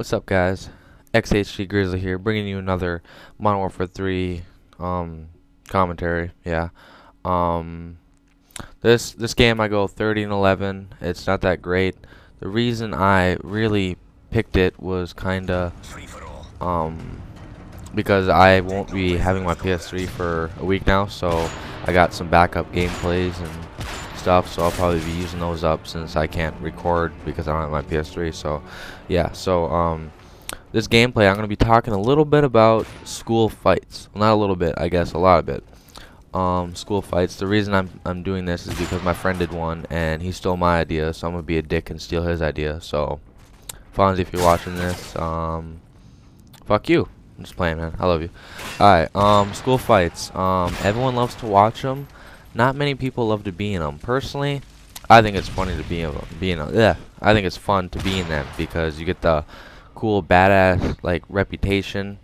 What's up, guys? XHG Grizzly here, bringing you another Modern Warfare 3 commentary. Yeah. Um, this game I go 30-11. It's not that great. The reason I really picked it was um because I won't be having my PS3 for a week now, so I got some backup gameplays and stuff, so I'll probably be using those up since I can't record because I don't have my PS3. So yeah, this gameplay I'm going to be talking a little bit about school fights. Well, not a little bit, I guess a lot of it. School fights. The reason I'm doing this is because my friend did one and he stole my idea, so I'm going to be a dick and steal his idea. So Fonzie, if you're watching this, fuck you. I'm just playing, man. I love you. Alright, school fights. Everyone loves to watch them. Not many people love to be in them. Personally, I think it's funny to be in them. Yeah, I think it's fun to be in them because you get the cool badass like reputation,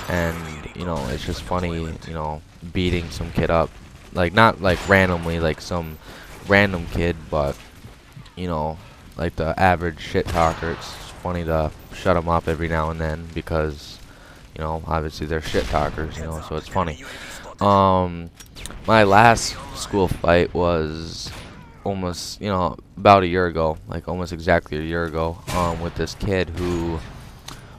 and it's just funny, beating some kid up, like not like randomly, like some random kid, but like the average shit talker. It's funny to shut them up every now and then because obviously they're shit talkers, so it's funny. My last school fight was almost, about a year ago, like almost exactly a year ago, with this kid who,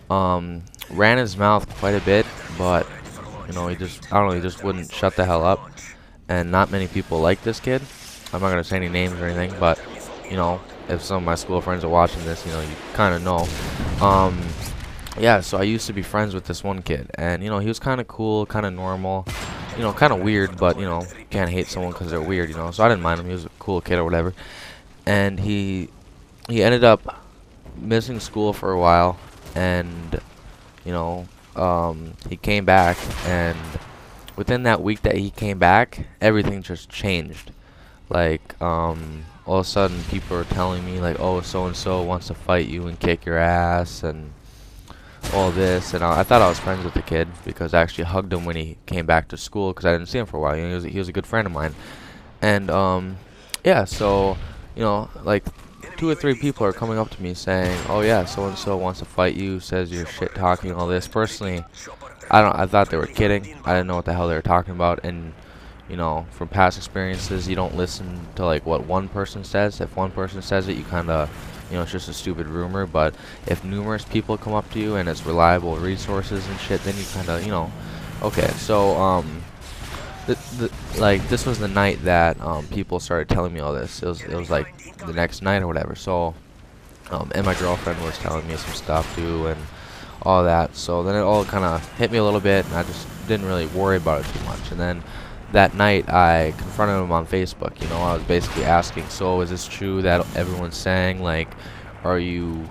ran his mouth quite a bit, but, I don't know, he just wouldn't shut the hell up, and not many people like this kid. I'm not gonna say any names or anything, but, if some of my school friends are watching this, you kind of know. Yeah, so I used to be friends with this one kid, and, he was kind of cool, kind of normal, kind of weird, but, can't hate someone because they're weird, so I didn't mind him. He was a cool kid or whatever. And he ended up missing school for a while, and, he came back, and within that week that he came back, everything just changed. Like, all of a sudden, people are telling me, like, oh, so-and-so wants to fight you and kick your ass, and all this, and I thought I was friends with the kid because I actually hugged him when he came back to school because I didn't see him for a while. He was a good friend of mine, and yeah, so like 2 or 3 people are coming up to me saying, "Oh yeah, so and so wants to fight you, says you're shit talking, all this." Personally, I thought they were kidding. I didn't know what the hell they were talking about, and from past experiences, you don't listen to like what one person says. If one person says it, you kind of it's just a stupid rumor. But if numerous people come up to you and it's reliable resources and shit, then you kind of, okay. So, like, this was the night that, people started telling me all this. It was like the next night or whatever. So, and my girlfriend was telling me some stuff too and all that. So then it all kind of hit me a little bit, and I just didn't really worry about it too much. And then that night I confronted him on Facebook. I was basically asking, so is this true that everyone's saying, like, are you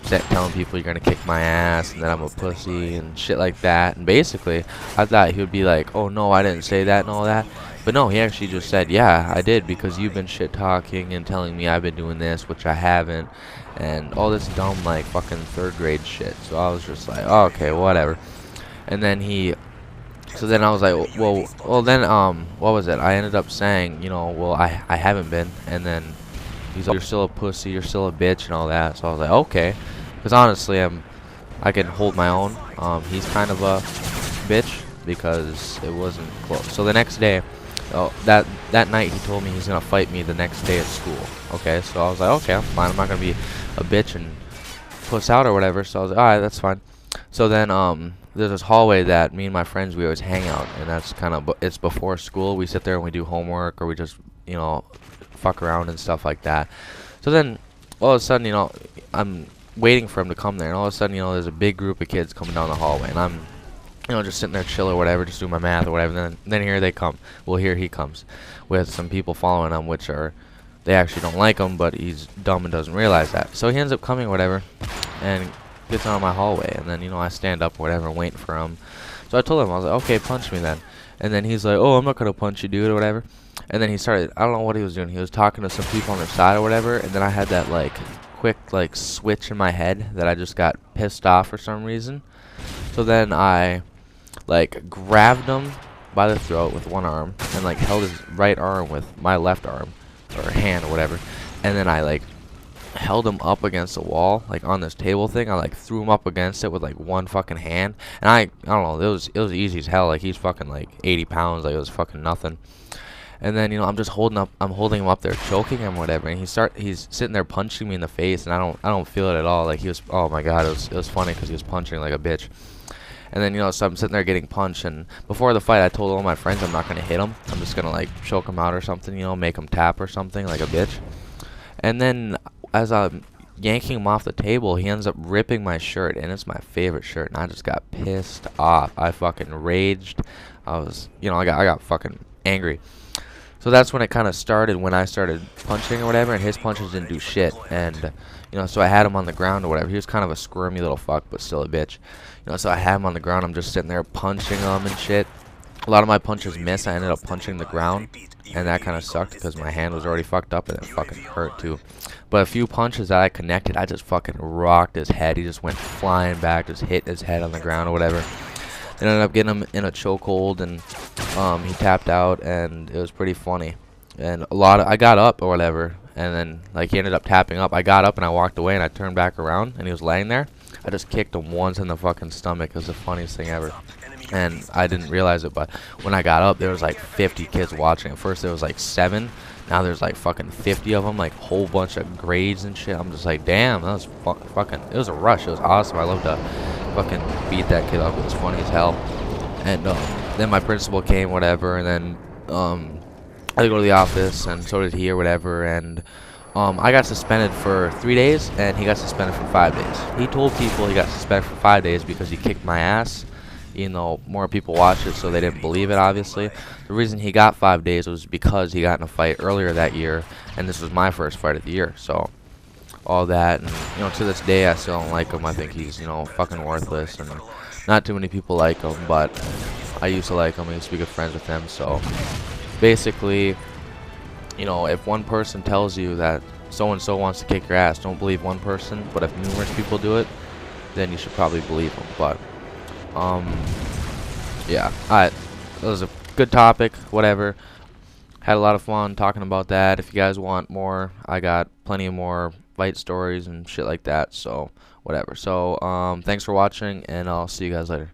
telling people you're gonna kick my ass and that I'm a pussy and shit like that? And basically I thought he would be like, oh no, I didn't say that and all that, but no, he actually just said, yeah, I did, because you've been shit talking and telling me I've been doing this, which I haven't, and all this dumb like fucking 3rd grade shit. So I was just like, oh, okay, whatever. And then so then I was like, well, then, what was it? I ended up saying, well, I haven't been. And then he's like, you're still a pussy, you're still a bitch, and all that. So I was like, okay. Because honestly, I can hold my own. He's kind of a bitch because it wasn't close. So the next day, that night, he told me he's going to fight me the next day at school. Okay, so I was like, okay, I'm fine. I'm not going to be a bitch and puss out or whatever. So I was like, alright, that's fine. So then, there's this hallway that me and my friends, we always hang out, and that's kind of, it's before school. We sit there and we do homework, or we just, fuck around and stuff like that. So then, all of a sudden, I'm waiting for him to come there, and all of a sudden, there's a big group of kids coming down the hallway, and I'm, just sitting there chill or whatever, just doing my math or whatever, and then here they come. Well, here he comes with some people following him, which are, they actually don't like him, but he's dumb and doesn't realize that. So he ends up coming or whatever, and gets on my hallway, and then I stand up or whatever and waiting for him. So I told him, I was like, okay, punch me then. And then he's like, oh, I'm not gonna punch you, dude, or whatever. And then he started, I don't know what he was doing, he was talking to some people on their side or whatever, and then I had that like quick like switch in my head that I just got pissed off for some reason. So then I like grabbed him by the throat with one arm and like held his right arm with my left arm or hand or whatever, and then I like held him up against the wall, like on this table thing. I like threw him up against it with like one fucking hand, and I don't know, it was easy as hell. Like he's fucking like 80 pounds, like it was fucking nothing. And then I'm just I'm holding him up there, choking him, whatever. And he's sitting there punching me in the face, and I don't feel it at all. Like he was, oh my god, it was funny because he was punching like a bitch. And then so I'm sitting there getting punched, and before the fight, I told all my friends I'm not gonna hit him. I'm just gonna like choke him out or something, make him tap or something like a bitch. And then as I'm yanking him off the table, he ends up ripping my shirt, and it's my favorite shirt, and I just got pissed off. I fucking raged. I was, I got fucking angry. So that's when it kind of started, when I started punching or whatever, and his punches didn't do shit. And, so I had him on the ground or whatever. He was kind of a squirmy little fuck, but still a bitch. So I had him on the ground. I'm just sitting there punching him and shit. A lot of my punches missed. I ended up punching the ground, and that kind of sucked because my hand was already fucked up, and it fucking hurt too. But a few punches that I connected, I just fucking rocked his head. He just went flying back, just hit his head on the ground or whatever. And ended up getting him in a chokehold, and he tapped out, and it was pretty funny. And I got up or whatever, and then like he ended up tapping up. I got up and I walked away, and I turned back around, and he was laying there. I just kicked him once in the fucking stomach. It was the funniest thing ever. And I didn't realize it, but when I got up, there was like 50 kids watching. At first there was like 7. Now there's like fucking 50 of them, like a whole bunch of grades and shit. I'm just like, damn, that was fucking, it was a rush. It was awesome. I love to fucking beat that kid up. It was funny as hell. And then my principal came, whatever, and then I had to go to the office, and so did he or whatever. And I got suspended for 3 days, and he got suspended for 5 days. He told people he got suspended for 5 days because he kicked my ass. More people watched it, so they didn't believe it, obviously. The reason he got 5 days was because he got in a fight earlier that year, and this was my first fight of the year. So all that, and to this day I still don't like him. I think he's fucking worthless, and not too many people like him, but I used to like him. I used to be good friends with him. So basically, if one person tells you that so and so wants to kick your ass, don't believe one person. But if numerous people do it, then you should probably believe them. But yeah, alright, that was a good topic, whatever. Had a lot of fun talking about that. If you guys want more, I got plenty of more fight stories and shit like that, so whatever. So thanks for watching, and I'll see you guys later.